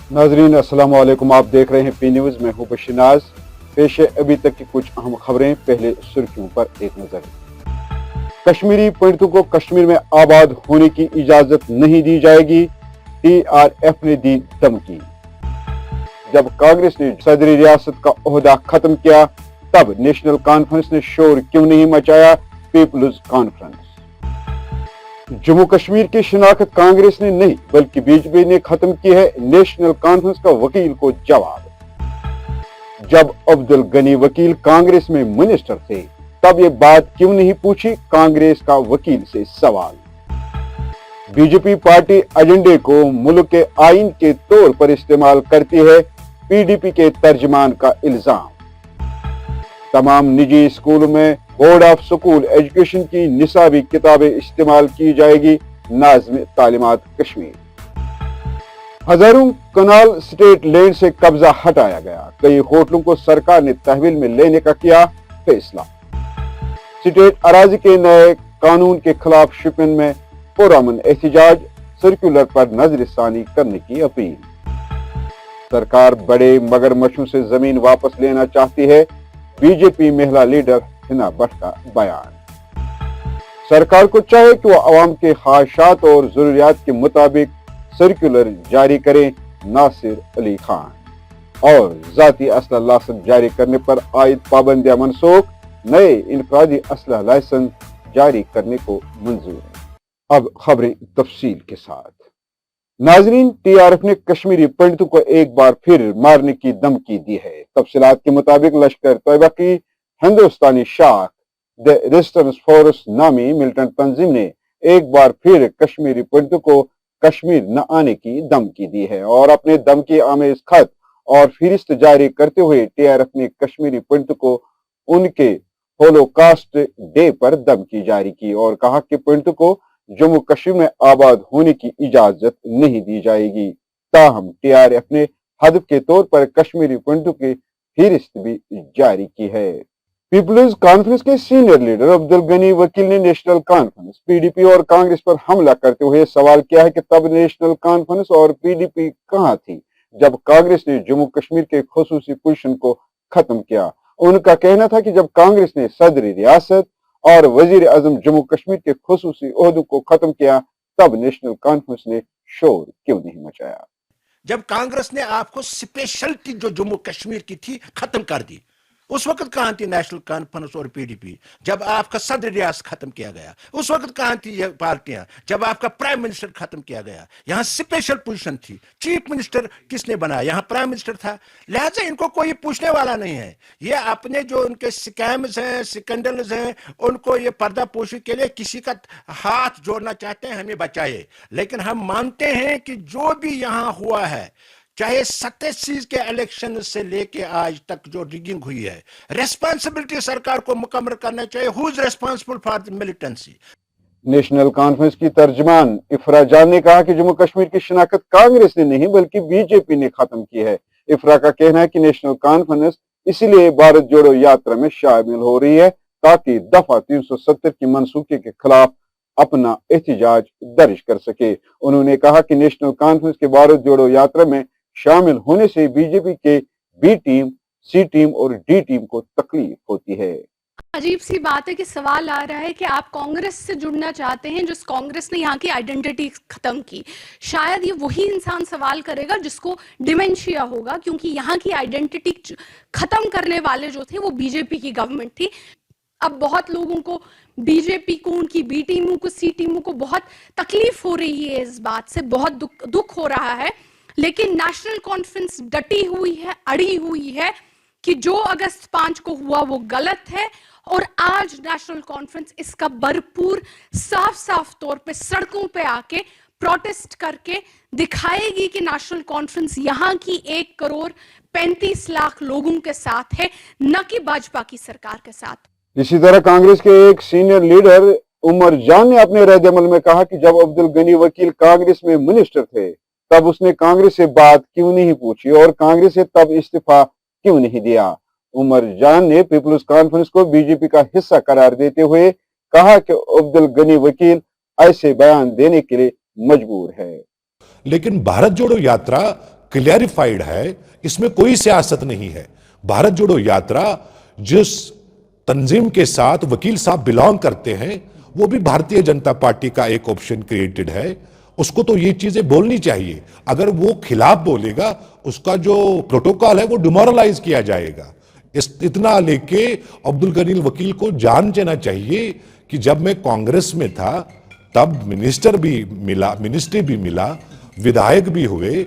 नाजरीन अस्सलाम वालेकुम, आप देख रहे हैं पी न्यूज में हूं बशीर नाज। पेश है अभी तक की कुछ अहम खबरें। पहले सुर्खियों पर एक नजर। कश्मीरी पंडितों को कश्मीर में आबाद होने की इजाजत नहीं दी जाएगी, टीआरएफ ने दी धमकी। जब कांग्रेस ने सदरी रियासत का ओहदा खत्म किया तब नेशनल कॉन्फ्रेंस ने शोर क्यों नहीं मचाया, पीपल्स कॉन्फ्रेंस। जम्मू कश्मीर की शिनाख्त कांग्रेस ने नहीं बल्कि बीजेपी ने खत्म की है, नेशनल कॉन्फ्रेंस का वकील को जवाब। जब अब्दुल गनी वकील कांग्रेस में मिनिस्टर थे तब ये बात क्यों नहीं पूछी, कांग्रेस का वकील से सवाल। बीजेपी पार्टी एजेंडे को मुल्क के आइन के तौर पर इस्तेमाल करती है, पीडीपी के तर्जमान का इल्जाम। तमाम निजी स्कूलों में बोर्ड ऑफ स्कूल एजुकेशन की निसाबी किताबें इस्तेमाल की जाएगी, नाज़िम तालीमात कश्मीर। हजारों कनाल स्टेट लैंड से कब्जा हटाया गया, कई होटलों को सरकार ने तहवील में लेने का किया फैसला। स्टेट अराजी के नए कानून के खिलाफ शिपिन में पुरअमन एहतजाज, सर्कुलर पर नजरसानी करने की अपील। सरकार बड़े मगरमच्छों से जमीन वापस लेना चाहती है, बीजेपी महिला लीडर हिना भट्ट का बयान। सरकार को चाहे कि वो अवाम के ख्वाहिशात और जरूरियात के मुताबिक सर्कुलर जारी करें, नासिर अली खान। और जाती असला लाइसेंस जारी करने पर आयद पाबंदियां मनसूख, नए इनफरादी असला लाइसेंस जारी करने को मंजूर। अब खबरें तफसील के साथ। नाजरीन, टीआरएफ ने कश्मीरी पंडितों को एक बार फिर मारने की धमकी दी है। तफसीलात के मुताबिक लश्कर तैयबा की हिंदुस्तानी शाख द रेजिस्टेंस फोर्स नामी मिलिटेंट तंजीम ने एक बार फिर कश्मीरी पंडितों को कश्मीर न आने की धमकी दी है और अपने धमकी आमेज खत और फहरिस्त जारी करते हुए टीआरएफ ने कश्मीरी पंडितों को उनके होलोकास्ट डे पर धमकी जारी की और कहा कि पंडितों को जम्मू कश्मीर में आबाद होने की इजाजत नहीं दी जाएगी। ताहम टीआरएफ ने हदफ के तौर पर कश्मीरी पंडितों की फहरिस्त भी जारी की है। पीपल्स कॉन्फ्रेंस के सीनियर लीडर अब्दुल गनी वकील ने नेशनल कॉन्फ्रेंस, पीडीपी और कांग्रेस पर हमला करते हुए सवाल किया है कि तब नेशनल कॉन्फ्रेंस और पीडीपी कहां थी जब कांग्रेस ने जम्मू कश्मीर के खुसूसी पोजीशन को खत्म किया। उनका कहना था कि जब कांग्रेस ने सदरी रियासत और वजीर आजम जम्मू कश्मीर के खुसूसी ओहदों को खत्म किया तब नेशनल कॉन्फ्रेंस ने शोर क्यों नहीं मचाया। जब कांग्रेस ने आपको स्पेशलिटी जो जम्मू कश्मीर की थी खत्म कर दी, उस वक्त कहां थी नेशनल कॉन्फ्रेंस और पीडीपी? जब आपका सदर रियासत खत्म किया गया उस वक्त कहां थी ये पार्टियां? जब आपका प्राइम मिनिस्टर खत्म किया गया, यहां स्पेशल पोजीशन थी, चीफ मिनिस्टर किसने बनाया? यहां प्राइम मिनिस्टर था। लिहाजा इनको कोई पूछने वाला नहीं है। ये अपने जो उनके स्कैम्स हैं, स्कैंडल्स हैं, उनको ये पर्दापोशी के लिए किसी का हाथ जोड़ना चाहते हैं, हमें बचाए। लेकिन हम मानते हैं कि जो भी यहां हुआ है, चाहे 87 के इलेक्शन से लेके आज तक जो रिगिंग हुई है, रेस्पॉन्सिबिलिटी सरकार को मुकम्मल करना चाहिए। Who is responsible for the militancy? National conference की तर्जमान इफ्रा जान ने कहा कि जम्मू कश्मीर की शिनाख्त कांग्रेस ने नहीं बल्कि बीजेपी ने खत्म की है। इफ्रा का कहना है कि नेशनल कॉन्फ्रेंस इसलिए भारत जोड़ो यात्रा में शामिल हो रही है ताकि दफा 370 की मनसूखी के खिलाफ अपना एहतजाज दर्ज कर सके। उन्होंने कहा कि नेशनल कॉन्फ्रेंस के भारत जोड़ो यात्रा में शामिल होने से बीजेपी के बी टीम, सी टीम और डी टीम को तकलीफ होती है। अजीब सी बात है कि सवाल आ रहा है कि आप कांग्रेस से जुड़ना चाहते हैं, जिस कांग्रेस ने यहाँ की आइडेंटिटी खत्म की। शायद ये वही इंसान सवाल करेगा जिसको डिमेंशिया होगा, क्योंकि यहाँ की आइडेंटिटी खत्म करने वाले जो थे वो बीजेपी की गवर्नमेंट थी। अब बहुत लोगों को, बीजेपी को, उनकी बी टीमों को, सी टीमों को बहुत तकलीफ हो रही है, इस बात से बहुत दुख हो रहा है। लेकिन नेशनल कॉन्फ्रेंस डटी हुई है, अड़ी हुई है कि जो अगस्त 5 को हुआ वो गलत है। और आज नेशनल कॉन्फ्रेंस इसका भरपूर साफ साफ तौर पे सड़कों पे आके प्रोटेस्ट करके दिखाएगी कि नेशनल कॉन्फ्रेंस यहाँ की 1 करोड़ 35 लाख लोगों के साथ है, न कि भाजपा की सरकार के साथ। इसी तरह कांग्रेस के एक सीनियर लीडर उमर जान ने अपने रद्द-ए-अमल में कहा कि जब अब्दुल गनी वकील कांग्रेस में मिनिस्टर थे तब उसने कांग्रेस से बात क्यों नहीं पूछी और कांग्रेस से तब इस्तीफा क्यों नहीं दिया। उमर जान ने पीपल्स कॉन्फ्रेंस को बीजेपी का हिस्सा करार देते हुए कहा कि अब्दुल गनी वकील ऐसे बयान देने के लिए मजबूर है। लेकिन भारत जोड़ो यात्रा क्लियरिफाइड है, इसमें कोई सियासत नहीं है। भारत जोड़ो यात्रा जिस तंजीम के साथ वकील साहब बिलोंग करते हैं, वो भी भारतीय जनता पार्टी का एक ऑप्शन क्रिएटेड है, उसको तो ये चीजें बोलनी चाहिए। अगर वो खिलाफ बोलेगा, उसका जो प्रोटोकॉल है वो डिमोरलाइज किया जाएगा। इतना लेके अब्दुल गनी वकील को जान लेना चाहिए कि जब मैं कांग्रेस में था तब मिनिस्ट्री भी मिला, विधायक भी हुए,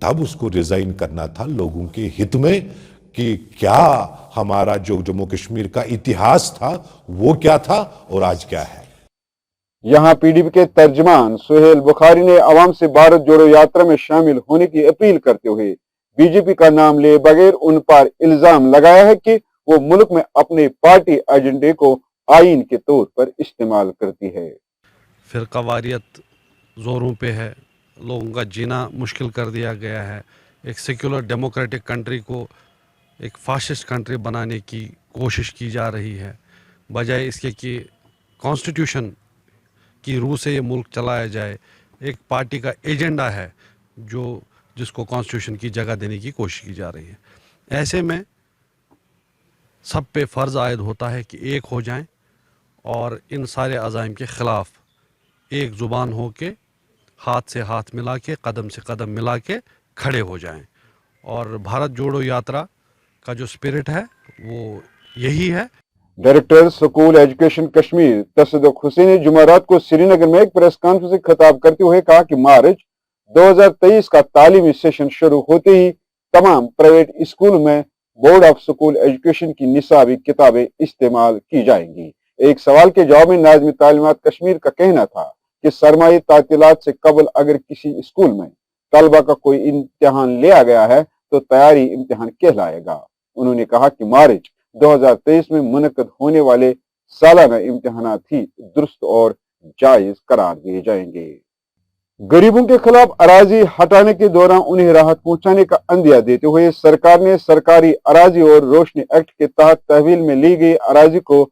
तब उसको रिजाइन करना था लोगों के हित में, कि क्या हमारा जो जम्मू कश्मीर का इतिहास था वो क्या था और आज क्या है। यहाँ पीडीपी के तर्जमान सुहेल बुखारी ने आवाम से भारत जोड़ो यात्रा में शामिल होने की अपील करते हुए बीजेपी का नाम लिए बगैर उन पर इल्जाम लगाया है कि वो मुल्क में अपने पार्टी एजेंडे को आईन के तौर पर इस्तेमाल करती है। फिरकावारियत जोरों पे है, लोगों का जीना मुश्किल कर दिया गया है। एक सेक्युलर डेमोक्रेटिक कंट्री को एक फाशिस्ट कंट्री बनाने की कोशिश की जा रही है, बजाय इसके कि कॉन्स्टिट्यूशन की रूह से ये मुल्क चलाया जाए। एक पार्टी का एजेंडा है जिसको कॉन्स्टिट्यूशन की जगह देने की कोशिश की जा रही है। ऐसे में सब पे फ़र्ज़ आयद होता है कि एक हो जाएं और इन सारे अज़ाइम के ख़िलाफ़ एक ज़ुबान हो के, हाथ से हाथ मिला के, कदम से कदम मिला के खड़े हो जाएं। और भारत जोड़ो यात्रा का जो स्पिरिट है वो यही है। Director school education Kashmir Tasaduq Hussain ने जुमेरात को श्रीनगर में एक प्रेस कॉन्फ्रेंस से खिताब करते हुए कहा कि मार्च 2023 का तालीमी सेशन शुरू होते ही तमाम प्राइवेट स्कूल में बोर्ड ऑफ स्कूल एजुकेशन की निसाबी किताबें इस्तेमाल की जाएंगी। एक सवाल के जवाब में नाज़िम तालीमात कश्मीर का कहना था कि सरमाई तातीलात से कबल अगर किसी स्कूल में तलबा का कोई इम्तिहान लिया गया है तो तैयारी इम्तिहान कहलाएगा। उन्होंने कहा कि मार्च 2023 में मुनक्कद होने वाले सालाना इम्तिहानात ही दुरुस्त और जायज करार दिए जाएंगे। गरीबों के खिलाफ अराजी हटाने के दौरान उन्हें राहत पहुंचाने का अंदिया देते हुए सरकार ने सरकारी अराजी और रोशनी एक्ट के तहत तहवील में ली गई अराजी को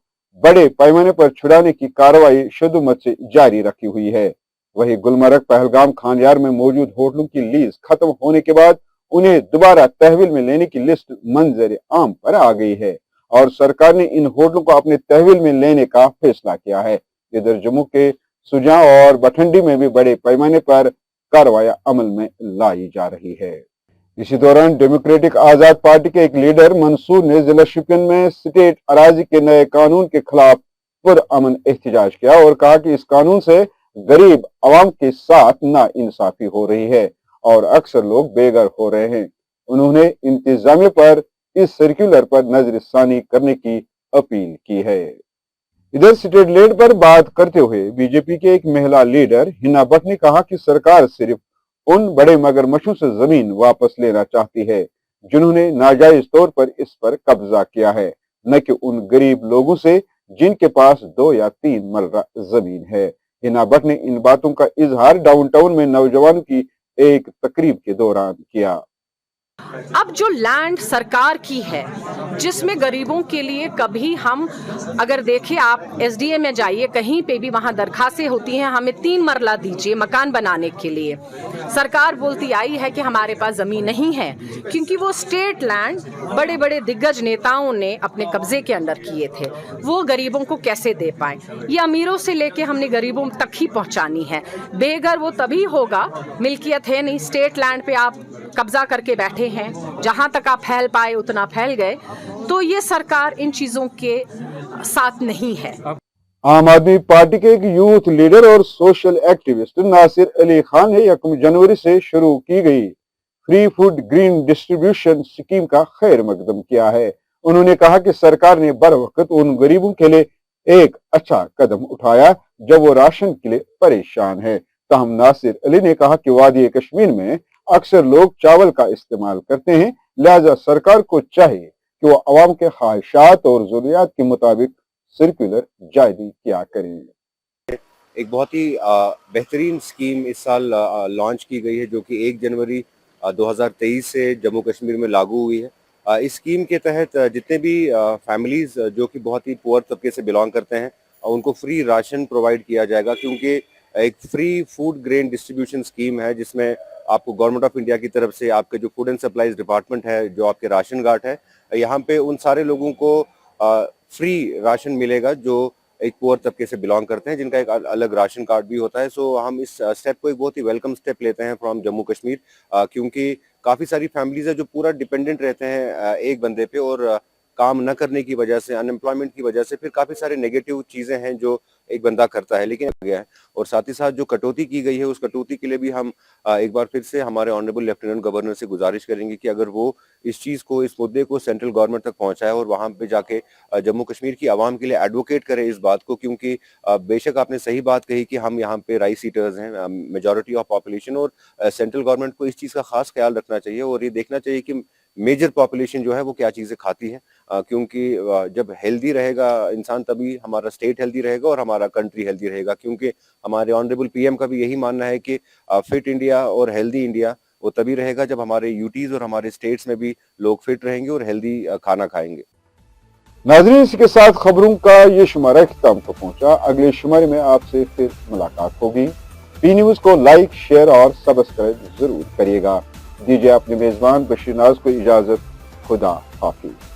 बड़े पैमाने पर छुड़ाने की कार्रवाई शुद्धमत से जारी रखी हुई है। वहीं गुलमर्ग, पहलगाम, खानयार में मौजूद होटलों की लीज खत्म होने के बाद उन्हें दोबारा तहवील में लेने की लिस्ट मंजर आम पर आ गई है और सरकार ने इन होटलों को अपने तहवील में लेने का फैसला किया है। इधर जम्मू के सुजा और बठंडी में भी बड़े पैमाने पर कार्रवाई अमल में लाई जा रही है। इसी दौरान डेमोक्रेटिक आजाद पार्टी के एक लीडर मंसूर ने जिला शोपियान में स्टेट अराजी के नए कानून के खिलाफ पुरअमन एहतजाज किया और कहा कि इस कानून से गरीब आवाम के साथ नाइंसाफी हो रही है और अक्सर लोग बेघर हो रहे हैं। उन्होंने इंतजामिया पर इस सर्कुलर पर नजरसानी करने की अपील की है। इधर स्टेट लेड पर बात करते हुए बीजेपी के एक महिला लीडर हिना भट्ट ने कहा कि सरकार सिर्फ उन बड़े मगरमच्छों से जमीन वापस लेना चाहती है जिन्होंने नाजायज तौर पर इस पर कब्जा किया है, न कि उन गरीब लोगों से जिनके पास 2 या 3 मरला जमीन है। हिना भट्ट ने इन बातों का इजहार डाउनटाउन में नौजवानों की एक तकरीब के दौरान किया। अब जो लैंड सरकार की है जिसमें गरीबों के लिए कभी हम अगर देखें, आप एसडीए में जाइए, कहीं पे भी वहां दरखास्तें होती हैं हमें 3 मरला दीजिए मकान बनाने के लिए। सरकार बोलती आई है कि हमारे पास जमीन नहीं है क्योंकि वो स्टेट लैंड बड़े बड़े दिग्गज नेताओं ने अपने कब्जे के अंदर किए थे, वो गरीबों को कैसे दे पाए। ये अमीरों से लेके हमने गरीबों तक ही पहुंचानी है। बेघर वो तभी होगा, मिल्कियत है नहीं, स्टेट लैंड पे आप कब्जा करके बैठे हैं, जहां तक आप फैल पाए उतना फैल गए, तो ये सरकार इन चीजों के साथ नहीं है। आम आदमी पार्टी के एक यूथ लीडर और सोशल एक्टिविस्ट नासिर अली खान ने 1 जनवरी से शुरू की गई free food green distribution scheme का खैर मकदम किया है। उन्होंने कहा कि सरकार ने बर वक्त उन गरीबों के लिए एक अच्छा कदम उठाया जब वो राशन के लिए परेशान है। ताहम नासिर अली ने कहा कि वादी कश्मीर में अक्सर लोग चावल का इस्तेमाल करते हैं, लिहाजा सरकार को चाहिए कि वो अवाम के ख्वाहिशात और जरूरियात के मुताबिक सर्कुलर जारी किया करें। एक बहुत ही बेहतरीन स्कीम इस साल लॉन्च की गई है जो कि 1 जनवरी 2023 से जम्मू कश्मीर में लागू हुई है। इस स्कीम के तहत जितने भी फैमिलीज जो कि बहुत ही पुअर तबके से बिलोंग करते हैं उनको फ्री राशन प्रोवाइड किया जाएगा, क्योंकि एक free food grain distribution scheme है जिसमें آپ کو گورنمنٹ آف انڈیا کی طرف سے آپ کے جو فوڈ اینڈ سپلائز ڈپارٹمنٹ ہے, جو آپ کے راشن گارڈ ہے, یہاں پہ ان سارے لوگوں کو فری راشن ملے گا جو ایک پور طبقے سے بلانگ کرتے ہیں, جن کا ایک الگ راشن کارڈ بھی ہوتا ہے. سو ہم اس اسٹیپ کو ایک بہت ہی ویلکم اسٹیپ لیتے ہیں فرام جموں کشمیر, کیونکہ کافی ساری فیملیز ہیں جو پورا ڈیپینڈنٹ رہتے ہیں ایک بندے پہ, اور کام نہ کرنے کی وجہ سے, ان امپلائمنٹ کی وجہ سے پھر کافی سارے نیگیٹو چیزیں ہیں جو ایک بندہ کرتا ہے. لیکن گیا ہے, اور ساتھ ہی ساتھ جو کٹوتی کی گئی ہے اس کٹوتی کے لیے بھی ہم ایک بار پھر سے ہمارے آنریبل لیفٹیننٹ گورنر سے گزارش کریں گے کہ اگر وہ اس چیز کو, اس مدعے کو سینٹرل گورنمنٹ تک پہنچائے اور وہاں پہ جا کے جموں کشمیر کی عوام کے لیے ایڈوکیٹ کرے اس بات کو, کیونکہ بے شک آپ نے صحیح بات کہی کہ ہم یہاں پہ رائس ایٹرز ہیں, میجورٹی آف پاپولیشن, اور سینٹرل گورنمنٹ کو اس چیز کا خاص خیال رکھنا چاہیے اور یہ دیکھنا چاہیے کہ میجر پاپولیشن جو ہے وہ کیا چیزیں کھاتی ہے, کیونکہ جب ہیلدی رہے گا انسان تبھی ہمارا اسٹیٹ ہیلدی رہے گا اور ہمارا کنٹری ہیلدی رہے گا. کیونکہ ہمارے آنریبل پی ایم کا بھی یہی ماننا ہے کہ فٹ انڈیا اور ہیلدی انڈیا وہ تبھی رہے گا جب ہمارے یوٹیز اور ہمارے اسٹیٹس میں بھی لوگ فٹ رہیں گے اور ہیلدی کھانا کھائیں گے. ناظرین, اسی کے ساتھ خبروں کا یہ شمارہ اختتام کو پہنچا. اگلے شمارے میں آپ سے پھر ملاقات ہوگی. پی نیوز کو لائک, شیئر اور سبسکرائب ضرور کریے گا. دیجیے اپنے میزبان بشیر ناز کو اجازت. خدا حافظ.